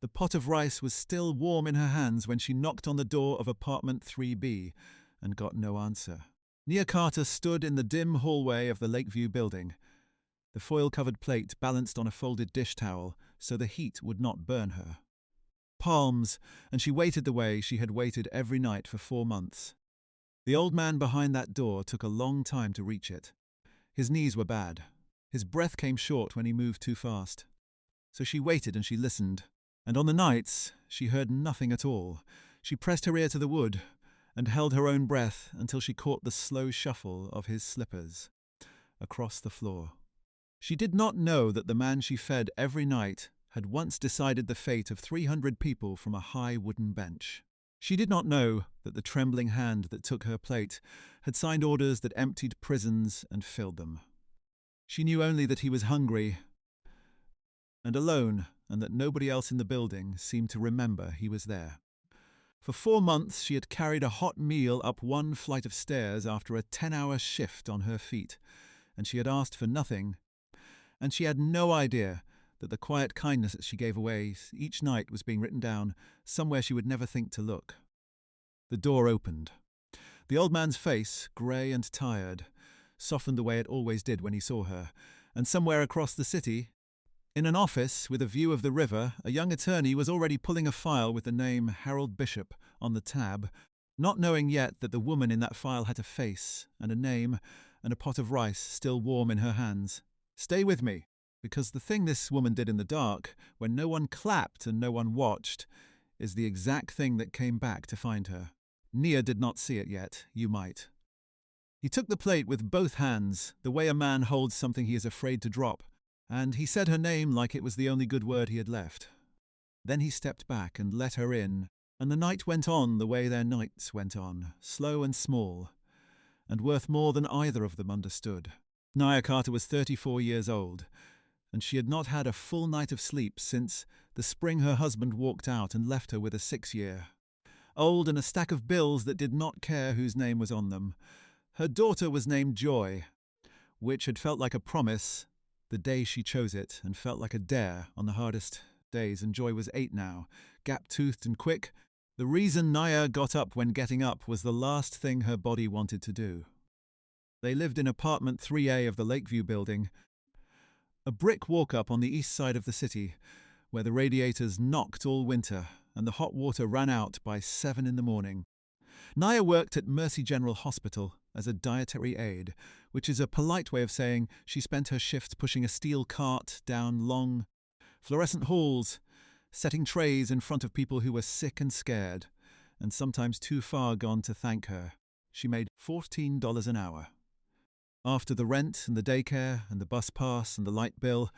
The pot of rice was still warm in her hands when she knocked on the door of apartment 3B and got no answer. Nia Carter stood in the dim hallway of the Lakeview building, the foil-covered plate balanced on a folded dish towel so the heat would not burn her. Palms, and she waited the way she had waited every night for 4 months. The old man behind that door took a long time to reach it. His knees were bad. His breath came short when he moved too fast. So she waited and she listened, and on the nights she heard nothing at all. She pressed her ear to the wood and held her own breath until she caught the slow shuffle of his slippers across the floor. She did not know that the man she fed every night had once decided the fate of 300 people from a high wooden bench. She did not know that the trembling hand that took her plate had signed orders that emptied prisons and filled them. She knew only that he was hungry and alone, and that nobody else in the building seemed to remember he was there. For 4 months she had carried a hot meal up one flight of stairs after a 10-hour shift on her feet, and she had asked for nothing, and she had no idea that the quiet kindness that she gave away each night was being written down somewhere she would never think to look. The door opened. The old man's face, grey and tired, softened the way it always did when he saw her, and somewhere across the city, in an office with a view of the river, a young attorney was already pulling a file with the name Harold Bishop on the tab, not knowing yet that the woman in that file had a face and a name and a pot of rice still warm in her hands. Stay with me, because the thing this woman did in the dark, when no one clapped and no one watched, is the exact thing that came back to find her. Nia did not see it yet. You might. He took the plate with both hands, the way a man holds something he is afraid to drop, and he said her name like it was the only good word he had left. Then he stepped back and let her in, and the night went on the way their nights went on, slow and small, and worth more than either of them understood. Nia Carter was 34 years old, and she had not had a full night of sleep since the spring her husband walked out and left her with a 6-year. Old and a stack of bills that did not care whose name was on them. Her daughter was named Joy, which had felt like a promise the day she chose it, and felt like a dare on the hardest days, and Joy was 8 now, gap-toothed and quick. The reason Nia got up when getting up was the last thing her body wanted to do. They lived in apartment 3A of the Lakeview building, a brick walk-up on the east side of the city, where the radiators knocked all winter and the hot water ran out by 7 in the morning. Nia worked at Mercy General Hospital as a dietary aide, which is a polite way of saying she spent her shift pushing a steel cart down long, fluorescent halls, setting trays in front of people who were sick and scared, and sometimes too far gone to thank her. She made $14 an hour. After the rent and the daycare and the bus pass and the light bill,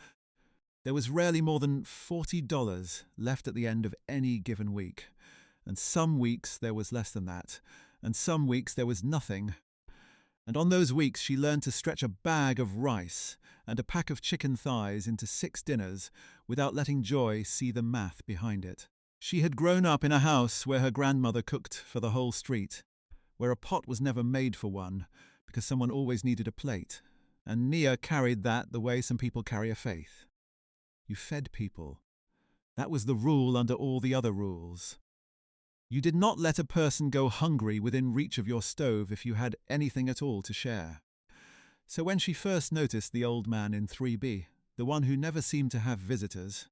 there was rarely more than $40 left at the end of any given week. And some weeks there was less than that, and some weeks there was nothing. And on those weeks she learned to stretch a bag of rice and a pack of chicken thighs into 6 dinners without letting Joy see the math behind it. She had grown up in a house where her grandmother cooked for the whole street, where a pot was never made for one, because someone always needed a plate, and Nia carried that the way some people carry a faith. You fed people. That was the rule under all the other rules. You did not let a person go hungry within reach of your stove if you had anything at all to share. So when she first noticed the old man in 3B, the one who never seemed to have visitors,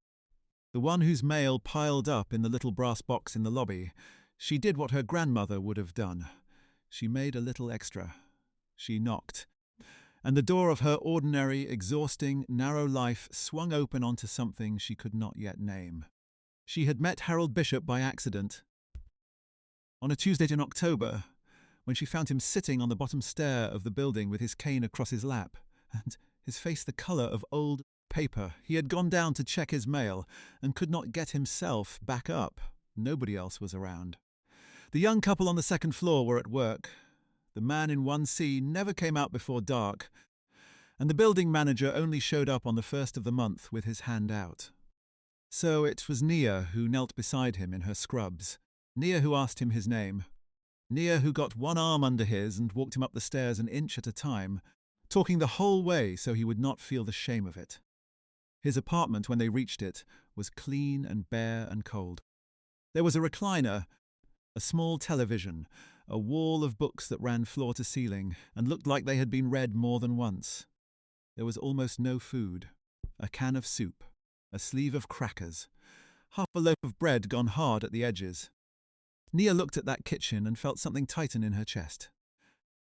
the one whose mail piled up in the little brass box in the lobby, she did what her grandmother would have done. She made a little extra. She knocked, and the door of her ordinary, exhausting, narrow life swung open onto something she could not yet name. She had met Harold Bishop by accident on a Tuesday in October, when she found him sitting on the bottom stair of the building with his cane across his lap, and his face the colour of old paper. He had gone down to check his mail, and could not get himself back up. Nobody else was around. The young couple on the 2nd floor were at work. The man in 1C never came out before dark, and the building manager only showed up on the 1st of the month with his hand out. So it was Nia who knelt beside him in her scrubs, Nia who asked him his name, Nia who got one arm under his and walked him up the stairs an inch at a time, talking the whole way so he would not feel the shame of it. His apartment, when they reached it, was clean and bare and cold. There was a recliner, a small television, a wall of books that ran floor to ceiling and looked like they had been read more than once. There was almost no food. A can of soup, a sleeve of crackers, half a loaf of bread gone hard at the edges. Nia looked at that kitchen and felt something tighten in her chest.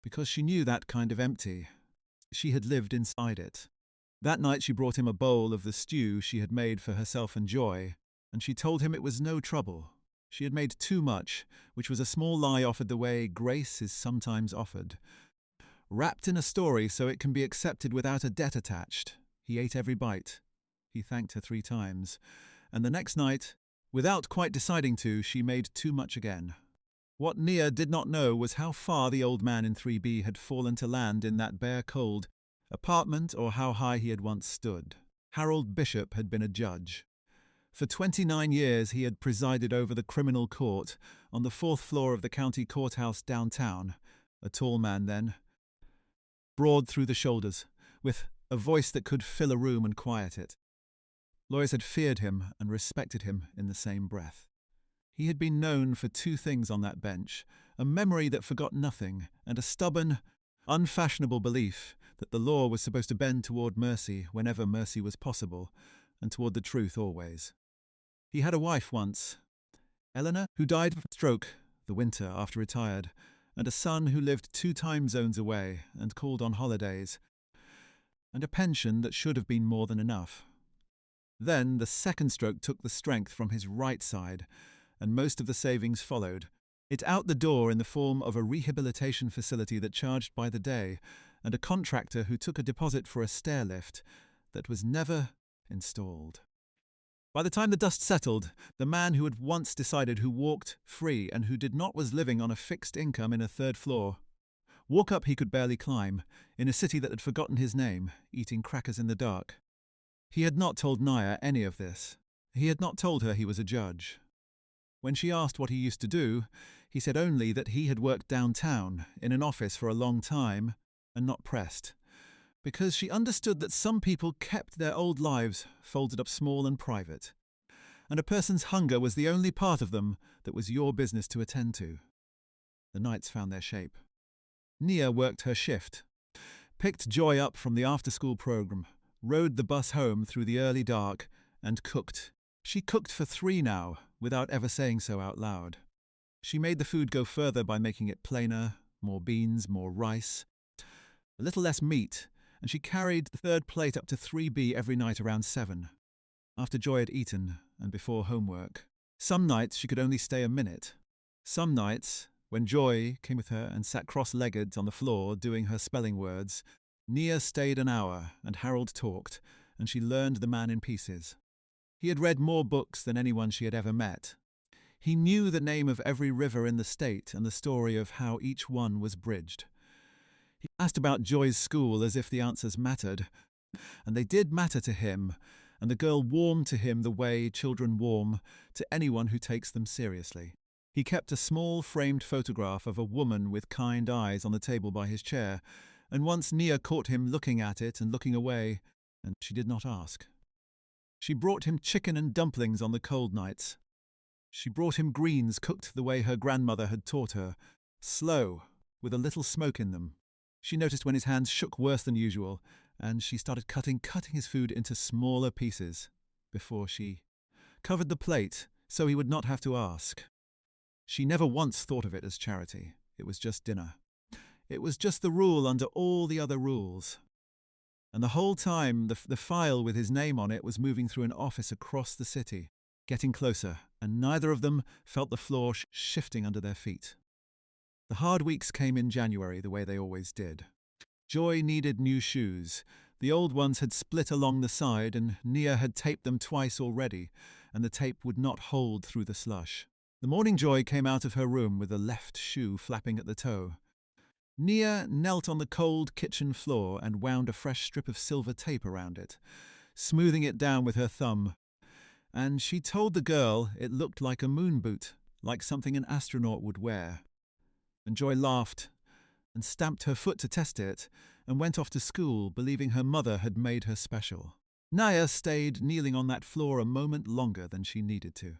Because she knew that kind of empty. She had lived inside it. That night she brought him a bowl of the stew she had made for herself and Joy, and she told him it was no trouble. She had made too much, which was a small lie offered the way grace is sometimes offered. Wrapped in a story so it can be accepted without a debt attached. He ate every bite. He thanked her 3 times. And the next night, without quite deciding to, she made too much again. What Nia did not know was how far the old man in 3B had fallen to land in that bare cold apartment, or how high he had once stood. Harold Bishop had been a judge. For 29 years he had presided over the criminal court on the 4th floor of the county courthouse downtown, a tall man then, broad through the shoulders, with a voice that could fill a room and quiet it. Lawyers had feared him and respected him in the same breath. He had been known for 2 things on that bench, a memory that forgot nothing, and a stubborn, unfashionable belief that the law was supposed to bend toward mercy whenever mercy was possible, and toward the truth always. He had a wife once, Eleanor, who died of a stroke the winter after retired, and a son who lived 2 time zones away and called on holidays, and a pension that should have been more than enough. Then the second stroke took the strength from his right side, and most of the savings followed. It out the door in the form of a rehabilitation facility that charged by the day, and a contractor who took a deposit for a stair lift that was never installed. By the time the dust settled, the man who had once decided who walked free and who did not was living on a fixed income in a 3rd floor. Walk up he could barely climb, in a city that had forgotten his name, eating crackers in the dark. He had not told Nia any of this. He had not told her he was a judge. When she asked what he used to do, he said only that he had worked downtown, in an office for a long time, and not pressed. Because she understood that some people kept their old lives folded up small and private, and a person's hunger was the only part of them that was your business to attend to. The nights found their shape. Nia worked her shift, picked Joy up from the after-school program, rode the bus home through the early dark, and cooked. She cooked for 3 now, without ever saying so out loud. She made the food go further by making it plainer, more beans, more rice, a little less meat, and she carried the 3rd plate up to 3B every night around 7, after Joy had eaten and before homework. Some nights she could only stay a minute. Some nights, when Joy came with her and sat cross-legged on the floor doing her spelling words, Nia stayed an hour and Harold talked, and she learned the man in pieces. He had read more books than anyone she had ever met. He knew the name of every river in the state and the story of how each one was bridged. He asked about Joy's school as if the answers mattered, and they did matter to him, and the girl warmed to him the way children warm to anyone who takes them seriously. He kept a small framed photograph of a woman with kind eyes on the table by his chair, and once Nia caught him looking at it and looking away, and she did not ask. She brought him chicken and dumplings on the cold nights. She brought him greens cooked the way her grandmother had taught her, slow, with a little smoke in them. She noticed when his hands shook worse than usual, and she started cutting his food into smaller pieces before she covered the plate so he would not have to ask. She never once thought of it as charity. It was just dinner. It was just the rule under all the other rules. And the whole time, the file with his name on it was moving through an office across the city, getting closer, and neither of them felt the floor shifting under their feet. The hard weeks came in January the way they always did. Joy needed new shoes. The old ones had split along the side, and Nia had taped them twice already, and the tape would not hold through the slush. The morning Joy came out of her room with the left shoe flapping at the toe. Nia knelt on the cold kitchen floor and wound a fresh strip of silver tape around it, smoothing it down with her thumb. And she told the girl it looked like a moon boot, like something an astronaut would wear. And Joy laughed and stamped her foot to test it and went off to school, believing her mother had made her special. Naya stayed kneeling on that floor a moment longer than she needed to.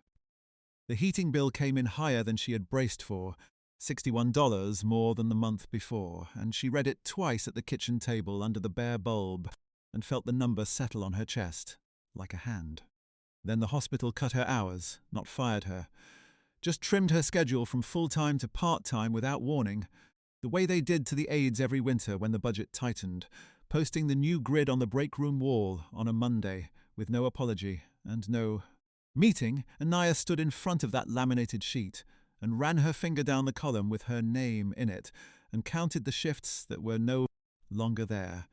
The heating bill came in higher than she had braced for, $61 more than the month before, and she read it twice at the kitchen table under the bare bulb and felt the number settle on her chest, like a hand. Then the hospital cut her hours, not fired her, just trimmed her schedule from full-time to part-time without warning, the way they did to the aides every winter when the budget tightened, posting the new grid on the break room wall on a Monday with no apology and no meeting, and Naya stood in front of that laminated sheet and ran her finger down the column with her name in it and counted the shifts that were no longer there.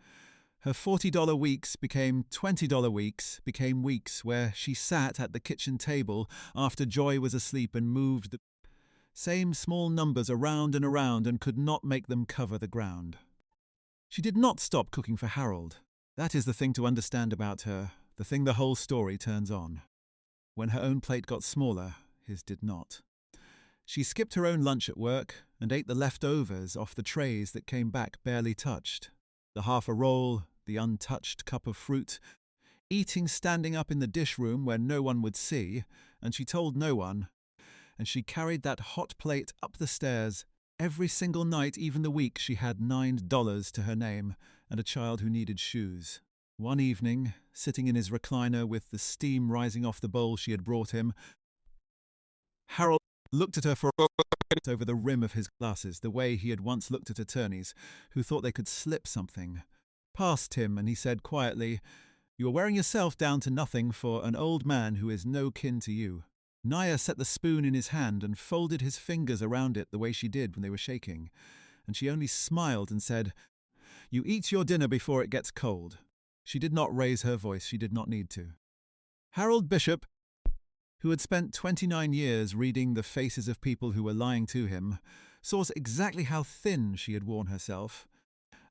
Her $40 weeks became $20 weeks, became weeks where she sat at the kitchen table after Joy was asleep and moved the same small numbers around and could not make them cover the ground. She did not stop cooking for Harold. That is the thing to understand about her, the thing the whole story turns on. When her own plate got smaller, his did not. She skipped her own lunch at work and ate the leftovers off the trays that came back barely touched. The half a roll, the untouched cup of fruit, eating standing up in the dish room where no one would see, and she told no one, and she carried that hot plate up the stairs every single night, even the week she had $9 to her name and a child who needed shoes. One evening, sitting in his recliner with the steam rising off the bowl she had brought him, Harold looked at her for a moment over the rim of his glasses, the way he had once looked at attorneys who thought they could slip something past him, and he said quietly, "You are wearing yourself down to nothing for an old man who is no kin to you." Naya set the spoon in his hand and folded his fingers around it the way she did when they were shaking, and she only smiled and said, "You eat your dinner before it gets cold." She did not raise her voice, she did not need to. Harold Bishop, who had spent 29 years reading the faces of people who were lying to him, saw exactly how thin she had worn herself,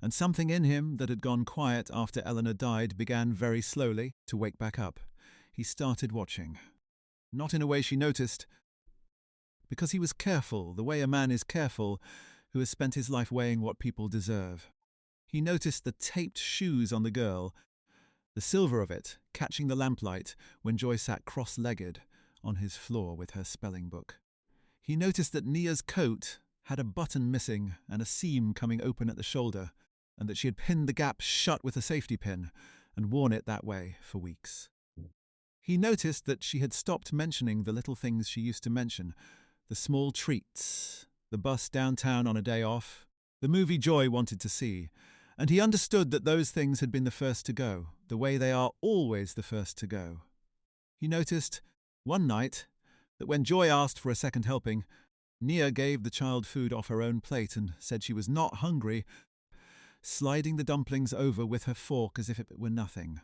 and something in him that had gone quiet after Eleanor died began very slowly to wake back up. He started watching. Not in a way she noticed, because he was careful, the way a man is careful who has spent his life weighing what people deserve. He noticed the taped shoes on the girl, the silver of it catching the lamplight when Joy sat cross-legged on his floor with her spelling book. He noticed that Nia's coat had a button missing and a seam coming open at the shoulder, and that she had pinned the gap shut with a safety pin and worn it that way for weeks. He noticed that she had stopped mentioning the little things she used to mention, the small treats, the bus downtown on a day off, the movie Joy wanted to see, and he understood that those things had been the first to go, the way they are always the first to go. He noticed, one night, that when Joy asked for a second helping, Nia gave the child food off her own plate and said she was not hungry, sliding the dumplings over with her fork as if it were nothing.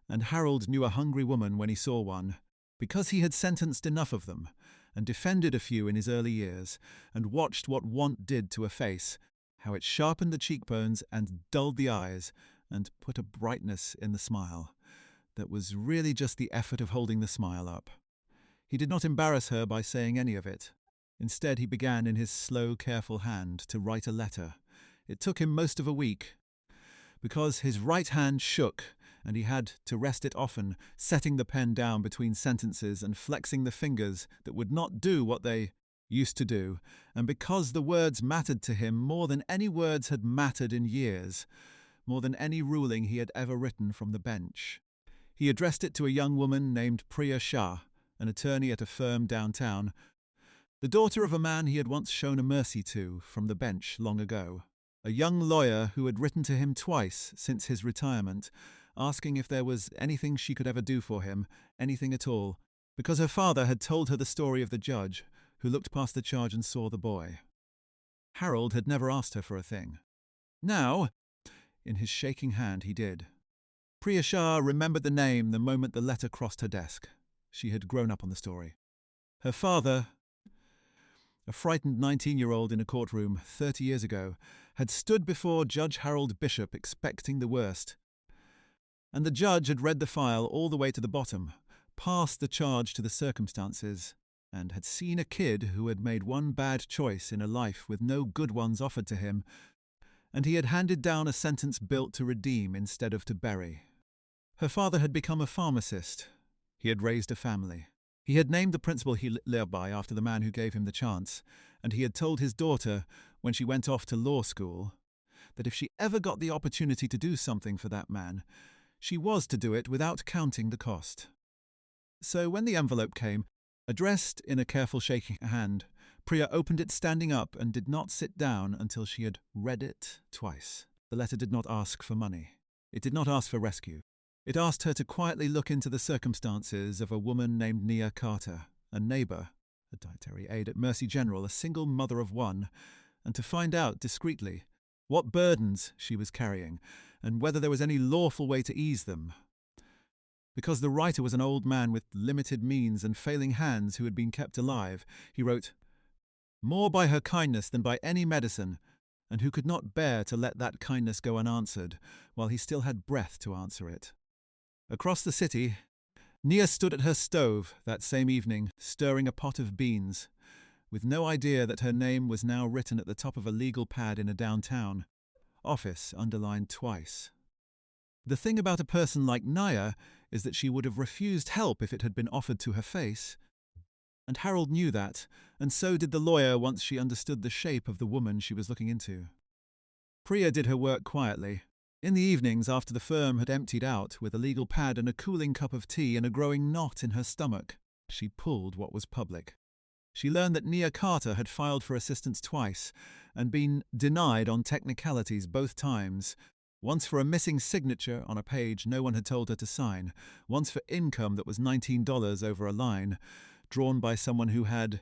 And Harold knew a hungry woman when he saw one, because he had sentenced enough of them, and defended a few in his early years, and watched what want did to a face, how it sharpened the cheekbones and dulled the eyes, and put a brightness in the smile that was really just the effort of holding the smile up. He did not embarrass her by saying any of it. Instead, he began in his slow, careful hand to write a letter. It took him most of a week, because his right hand shook, and he had to rest it often, setting the pen down between sentences and flexing the fingers that would not do what they used to do, and because the words mattered to him more than any words had mattered in years, more than any ruling he had ever written from the bench. He addressed it to a young woman named Priya Shah, an attorney at a firm downtown, the daughter of a man he had once shown a mercy to from the bench long ago, a young lawyer who had written to him twice since his retirement, asking if there was anything she could ever do for him, anything at all, because her father had told her the story of the judge who looked past the charge and saw the boy. Harold had never asked her for a thing. Now, in his shaking hand, he did. Priya Shah remembered the name the moment the letter crossed her desk. She had grown up on the story. Her father, a frightened 19-year-old in a courtroom 30 years ago, had stood before Judge Harold Bishop expecting the worst. And the judge had read the file all the way to the bottom, past the charge to the circumstances, and had seen a kid who had made one bad choice in a life with no good ones offered to him, and he had handed down a sentence built to redeem instead of to bury. Her father had become a pharmacist. He had raised a family. He had named the principal he lived by after the man who gave him the chance, and he had told his daughter, when she went off to law school, that if she ever got the opportunity to do something for that man, she was to do it without counting the cost. So when the envelope came, addressed in a careful shaking hand, Priya opened it standing up and did not sit down until she had read it twice. The letter did not ask for money. It did not ask for rescue. It asked her to quietly look into the circumstances of a woman named Nia Carter, a neighbour, a dietary aide at Mercy General, a single mother of one, and to find out discreetly what burdens she was carrying and whether there was any lawful way to ease them. Because the writer was an old man with limited means and failing hands who had been kept alive, he wrote, "More by her kindness than by any medicine, and who could not bear to let that kindness go unanswered, while he still had breath to answer it." Across the city, Nia stood at her stove that same evening, stirring a pot of beans, with no idea that her name was now written at the top of a legal pad in a downtown, office underlined twice. The thing about a person like Nia is that she would have refused help if it had been offered to her face. And Harold knew that, and so did the lawyer once she understood the shape of the woman she was looking into. Priya did her work quietly. In the evenings, after the firm had emptied out, with a legal pad and a cooling cup of tea and a growing knot in her stomach, she pulled what was public. She learned that Nia Carter had filed for assistance twice and been denied on technicalities both times, once for a missing signature on a page no one had told her to sign, once for income that was $19 over a line, drawn by someone who had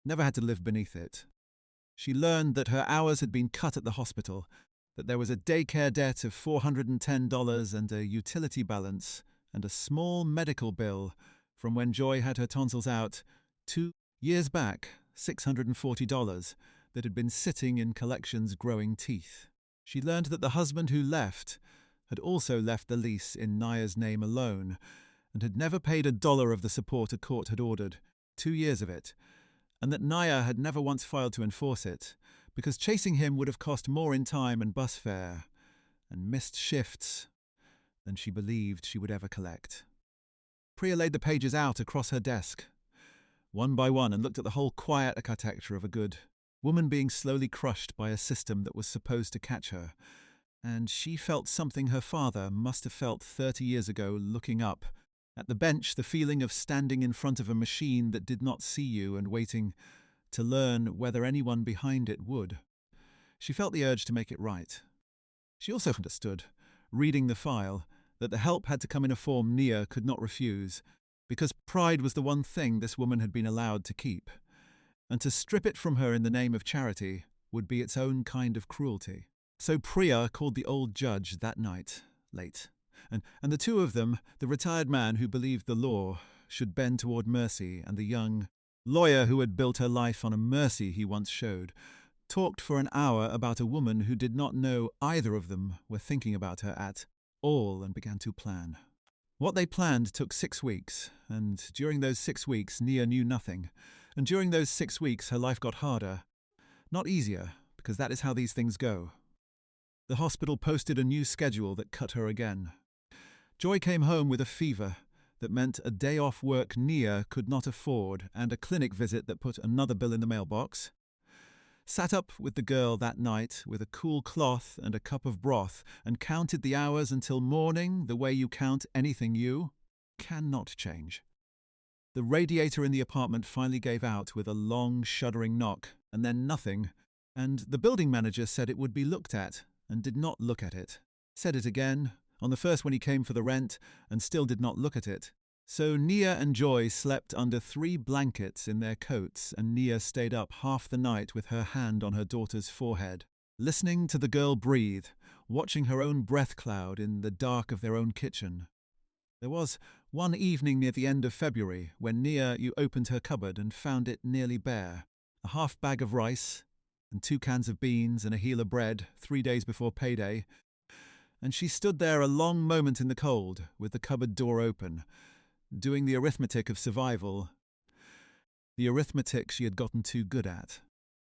never had to live beneath it. She learned that her hours had been cut at the hospital, that there was a daycare debt of $410 and a utility balance and a small medical bill from when Joy had her tonsils out 2 years back, $640, that had been sitting in collections growing teeth. She learned that the husband who left had also left the lease in Nia's name alone and had never paid $1 of the support a court had ordered, 2 years of it, and that Nia had never once filed to enforce it, because chasing him would have cost more in time and bus fare, and missed shifts than she believed she would ever collect. Priya laid the pages out across her desk, one by one, and looked at the whole quiet architecture of a good woman being slowly crushed by a system that was supposed to catch her, and she felt something her father must have felt 30 years ago looking up at the bench, the feeling of standing in front of a machine that did not see you and waiting to learn whether anyone behind it would. She felt the urge to make it right. She also understood, reading the file, that the help had to come in a form Nia could not refuse, because pride was the one thing this woman had been allowed to keep, and to strip it from her in the name of charity would be its own kind of cruelty. So Priya called the old judge that night, late, and the two of them, the retired man who believed the law should bend toward mercy and the young lawyer who had built her life on a mercy he once showed, talked for an hour about a woman who did not know either of them were thinking about her at all, and began to plan. What they planned took 6 weeks, and during those 6 weeks Nia knew nothing, and during those 6 weeks her life got harder. Not easier, because that is how these things go. The hospital posted a new schedule that cut her again. Joy came home with a fever that meant a day off work Nia could not afford and a clinic visit that put another bill in the mailbox. Sat up with the girl that night with a cool cloth and a cup of broth and counted the hours until morning the way you count anything you cannot change. The radiator in the apartment finally gave out with a long, shuddering knock, and then nothing, and the building manager said it would be looked at, and did not look at it. Said it again, on the first when he came for the rent, and still did not look at it. So Nia and Joy slept under 3 blankets in their coats, and Nia stayed up half the night with her hand on her daughter's forehead, listening to the girl breathe, watching her own breath cloud in the dark of their own kitchen. There was one evening near the end of February when Nia opened her cupboard and found it nearly bare. A half bag of rice, and 2 cans of beans and a heel of bread 3 days before payday, and she stood there a long moment in the cold, with the cupboard door open, doing the arithmetic of survival, the arithmetic she had gotten too good at.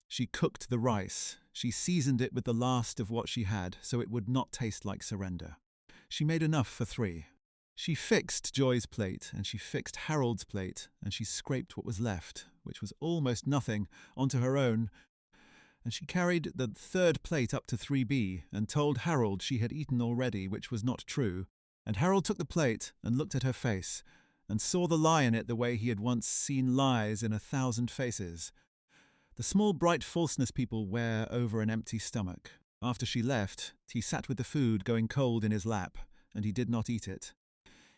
She cooked the rice. She seasoned it with the last of what she had, so it would not taste like surrender. She made enough for 3. She fixed Joy's plate, and she fixed Harold's plate, and she scraped what was left, which was almost nothing, onto her own, and she carried the 3rd plate up to 3B and told Harold she had eaten already, which was not true, and Harold took the plate and looked at her face, and saw the lie in it the way he had once seen lies in 1,000 faces. The small bright falseness people wear over an empty stomach. After she left, he sat with the food going cold in his lap, and he did not eat it.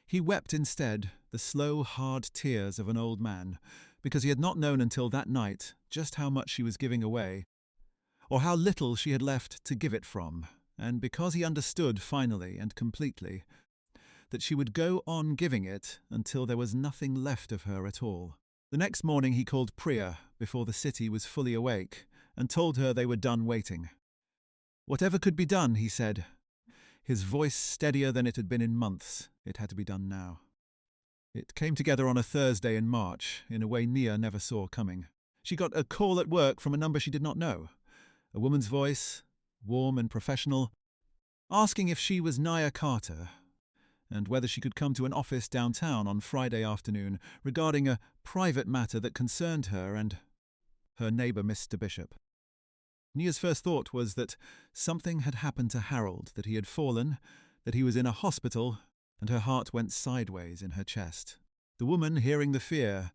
He wept instead, the slow, hard tears of an old man, because he had not known until that night just how much she was giving away, or how little she had left to give it from, and because he understood finally and completely that she would go on giving it until there was nothing left of her at all. The next morning he called Priya, before the city was fully awake, and told her they were done waiting. Whatever could be done, he said. His voice steadier than it had been in months. It had to be done now. It came together on a Thursday in March, in a way Nia never saw coming. She got a call at work from a number she did not know. A woman's voice, warm and professional, asking if she was Nia Carter, and whether she could come to an office downtown on Friday afternoon regarding a private matter that concerned her and her neighbour Mr. Bishop. Nia's first thought was that something had happened to Harold, that he had fallen, that he was in a hospital, and her heart went sideways in her chest. The woman, hearing the fear,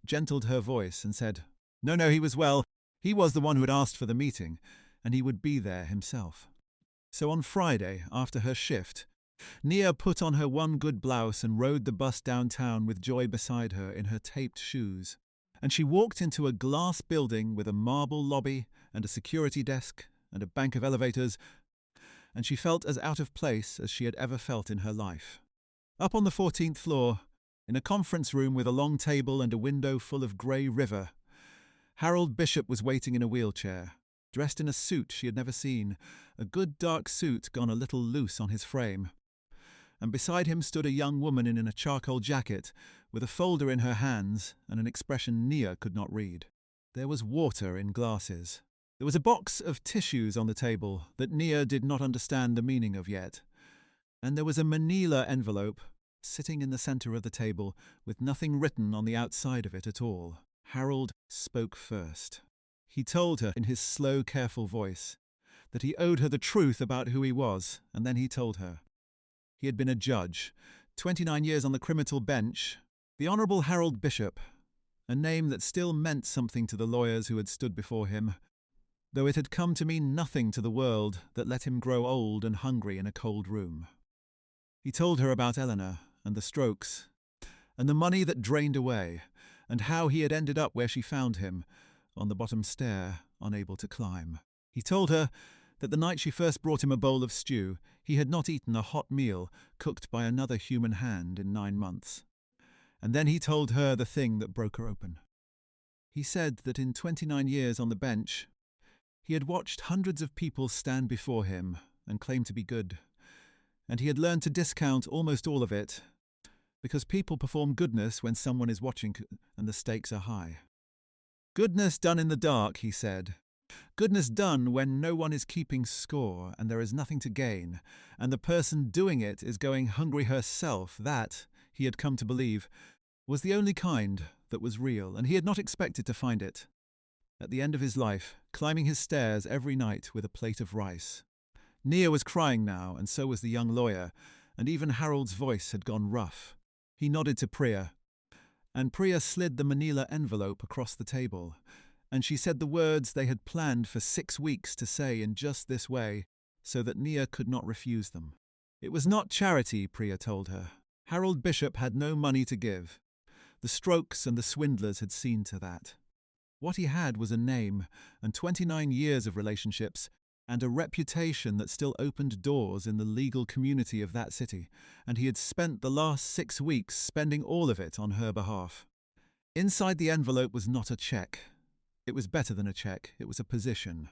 gentled her voice and said, No, he was well. He was the one who had asked for the meeting, and he would be there himself. So on Friday, after her shift, Nia put on her one good blouse and rode the bus downtown with Joy beside her in her taped shoes. And she walked into a glass building with a marble lobby and a security desk and a bank of elevators, and she felt as out of place as she had ever felt in her life. Up on the 14th floor, in a conference room with a long table and a window full of grey river, Harold Bishop was waiting in a wheelchair, dressed in a suit she had never seen, a good dark suit gone a little loose on his frame. And beside him stood a young woman in a charcoal jacket, with a folder in her hands and an expression Nia could not read. There was water in glasses. There was a box of tissues on the table that Nia did not understand the meaning of yet. And there was a manila envelope sitting in the centre of the table with nothing written on the outside of it at all. Harold spoke first. He told her in his slow, careful voice that he owed her the truth about who he was, and then he told her. He had been a judge, 29 years on the criminal bench, the Honourable Harold Bishop, a name that still meant something to the lawyers who had stood before him, though it had come to mean nothing to the world that let him grow old and hungry in a cold room. He told her about Eleanor and the strokes, and the money that drained away, and how he had ended up where she found him, on the bottom stair, unable to climb. He told her that the night she first brought him a bowl of stew, he had not eaten a hot meal cooked by another human hand in 9 months. And then he told her the thing that broke her open. He said that in 29 years on the bench, he had watched hundreds of people stand before him and claim to be good, and he had learned to discount almost all of it, because people perform goodness when someone is watching and the stakes are high. Goodness done in the dark, he said. Goodness done when no one is keeping score and there is nothing to gain, and the person doing it is going hungry herself, that, he had come to believe, was the only kind that was real, and he had not expected to find it. At the end of his life, climbing his stairs every night with a plate of rice. Nia was crying now, and so was the young lawyer, and even Harold's voice had gone rough. He nodded to Priya, and Priya slid the manila envelope across the table, and she said the words they had planned for 6 weeks to say in just this way, so that Nia could not refuse them. It was not charity, Priya told her. Harold Bishop had no money to give. The Strokes and the swindlers had seen to that. What he had was a name, and 29 years of relationships, and a reputation that still opened doors in the legal community of that city, and he had spent the last 6 weeks spending all of it on her behalf. Inside the envelope was not a cheque. It was better than a cheque, it was a position.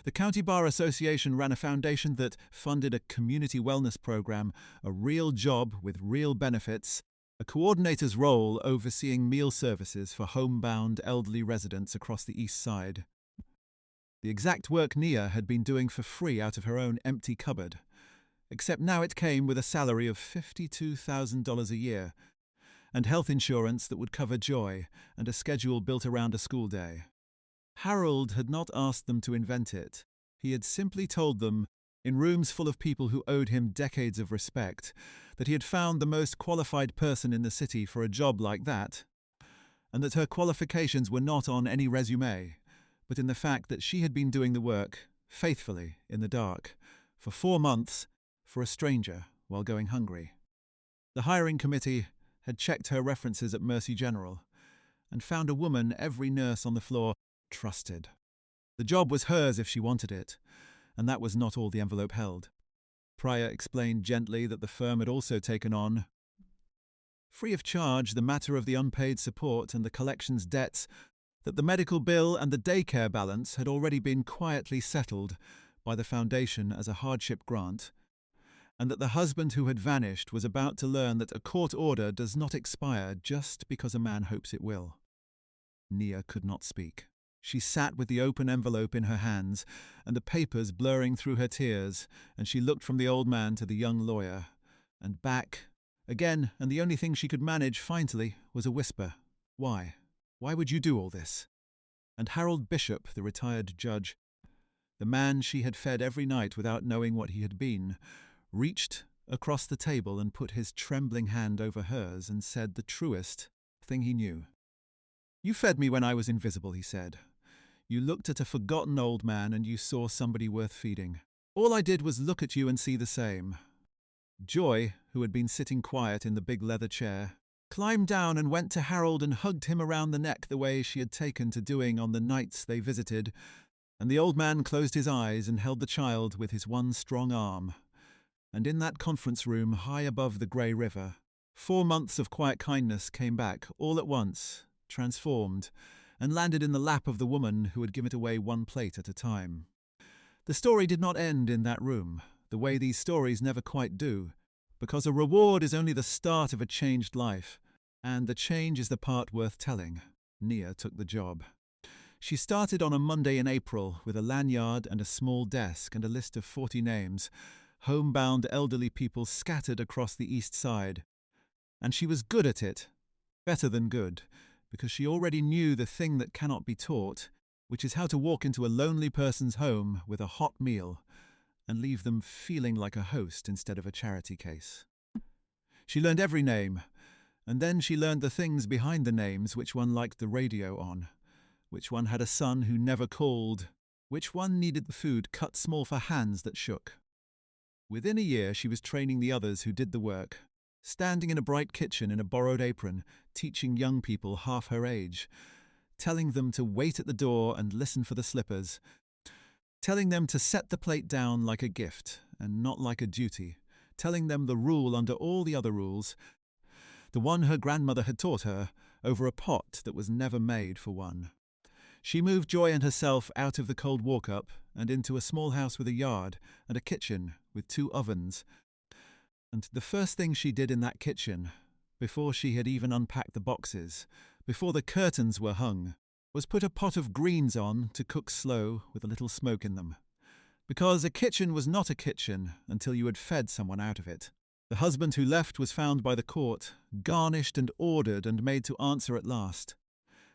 The County Bar Association ran a foundation that funded a community wellness program, a real job with real benefits, a coordinator's role overseeing meal services for homebound elderly residents across the East Side. The exact work Nia had been doing for free out of her own empty cupboard, except now it came with a salary of $52,000 a year, and health insurance that would cover Joy, and a schedule built around a school day. Harold had not asked them to invent it. He had simply told them, in rooms full of people who owed him decades of respect, that he had found the most qualified person in the city for a job like that, and that her qualifications were not on any resume, but in the fact that she had been doing the work, faithfully, in the dark, for 4 months, for a stranger, while going hungry. The hiring committee had checked her references at Mercy General, and found a woman every nurse on the floor trusted. The job was hers if she wanted it, and that was not all the envelope held. Pryor explained gently that the firm had also taken on, free of charge, the matter of the unpaid support and the collections debts, that the medical bill and the daycare balance had already been quietly settled by the foundation as a hardship grant, and that the husband who had vanished was about to learn that a court order does not expire just because a man hopes it will. Nia could not speak. She sat with the open envelope in her hands, and the papers blurring through her tears, and she looked from the old man to the young lawyer, and back, again, and the only thing she could manage, finally, was a whisper. Why? Why would you do all this? And Harold Bishop, the retired judge, the man she had fed every night without knowing what he had been, reached across the table and put his trembling hand over hers and said the truest thing he knew. You fed me when I was invisible, he said. You looked at a forgotten old man and you saw somebody worth feeding. All I did was look at you and see the same. Joy, who had been sitting quiet in the big leather chair, climbed down and went to Harold and hugged him around the neck the way she had taken to doing on the nights they visited, and the old man closed his eyes and held the child with his one strong arm. And in that conference room high above the grey river, 4 months of quiet kindness came back all at once, transformed, and landed in the lap of the woman who had given it away one plate at a time. The story did not end in that room, the way these stories never quite do, because a reward is only the start of a changed life, and the change is the part worth telling. Nia took the job. She started on a Monday in April with a lanyard and a small desk and a list of 40 names, homebound elderly people scattered across the east side. And she was good at it, better than good, because she already knew the thing that cannot be taught, which is how to walk into a lonely person's home with a hot meal and leave them feeling like a host instead of a charity case. She learned every name, and then she learned the things behind the names, which one liked the radio on, which one had a son who never called, which one needed the food cut small for hands that shook. Within a year she was training the others who did the work, standing in a bright kitchen in a borrowed apron, teaching young people half her age, telling them to wait at the door and listen for the slippers, telling them to set the plate down like a gift and not like a duty, telling them the rule under all the other rules, the one her grandmother had taught her, over a pot that was never made for one. She moved Joy and herself out of the cold walk-up and into a small house with a yard and a kitchen with 2 ovens. And the first thing she did in that kitchen, before she had even unpacked the boxes, before the curtains were hung, was put a pot of greens on to cook slow with a little smoke in them. Because a kitchen was not a kitchen until you had fed someone out of it. The husband who left was found by the court, garnished and ordered and made to answer at last.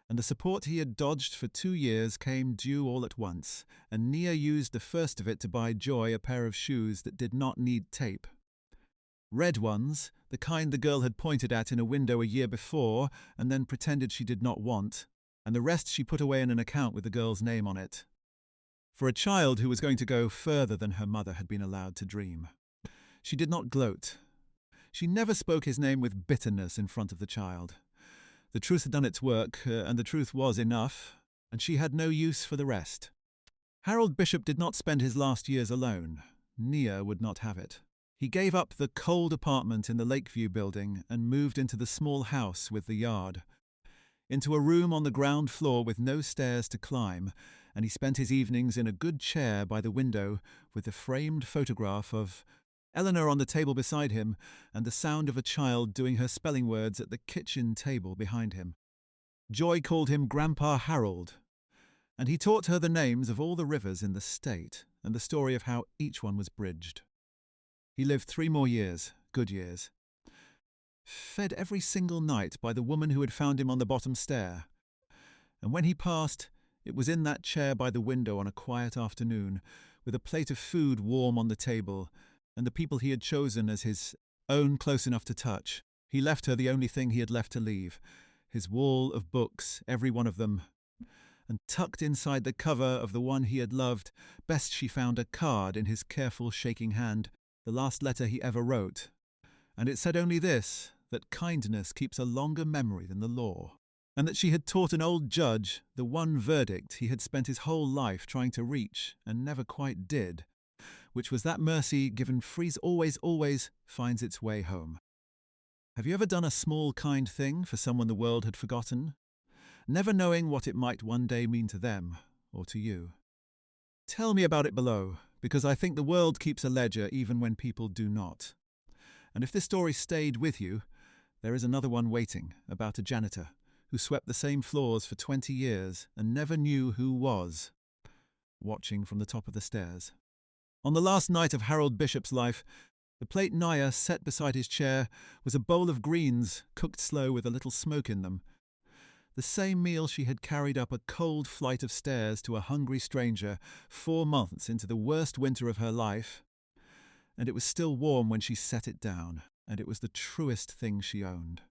And the support he had dodged for 2 years came due all at once, and Nia used the first of it to buy Joy a pair of shoes that did not need tape. Red ones, the kind the girl had pointed at in a window a year before and then pretended she did not want, and the rest she put away in an account with the girl's name on it. For a child who was going to go further than her mother had been allowed to dream. She did not gloat. She never spoke his name with bitterness in front of the child. The truth had done its work, and the truth was enough, and she had no use for the rest. Harold Bishop did not spend his last years alone. Nia would not have it. He gave up the cold apartment in the Lakeview building and moved into the small house with the yard, into a room on the ground floor with no stairs to climb, and he spent his evenings in a good chair by the window with the framed photograph of Eleanor on the table beside him and the sound of a child doing her spelling words at the kitchen table behind him. Joy called him Grandpa Harold, and he taught her the names of all the rivers in the state and the story of how each one was bridged. He lived 3 more years, good years. Fed every single night by the woman who had found him on the bottom stair. And when he passed, it was in that chair by the window on a quiet afternoon, with a plate of food warm on the table, and the people he had chosen as his own close enough to touch. He left her the only thing he had left to leave, his wall of books, every one of them. And tucked inside the cover of the one he had loved, best she found a card in his careful shaking hand, the last letter he ever wrote. And it said only this, that kindness keeps a longer memory than the law, and that she had taught an old judge the one verdict he had spent his whole life trying to reach and never quite did, which was that mercy given frees always finds its way home. Have you ever done a small kind thing for someone the world had forgotten, never knowing what it might one day mean to them or to you? Tell me about it below, because I think the world keeps a ledger even when people do not. And if this story stayed with you, there is another one waiting, about a janitor who swept the same floors for 20 years and never knew who was watching from the top of the stairs. On the last night of Harold Bishop's life, the plate Naya set beside his chair was a bowl of greens cooked slow with a little smoke in them. The same meal she had carried up a cold flight of stairs to a hungry stranger 4 months into the worst winter of her life. And it was still warm when she set it down, and it was the truest thing she owned.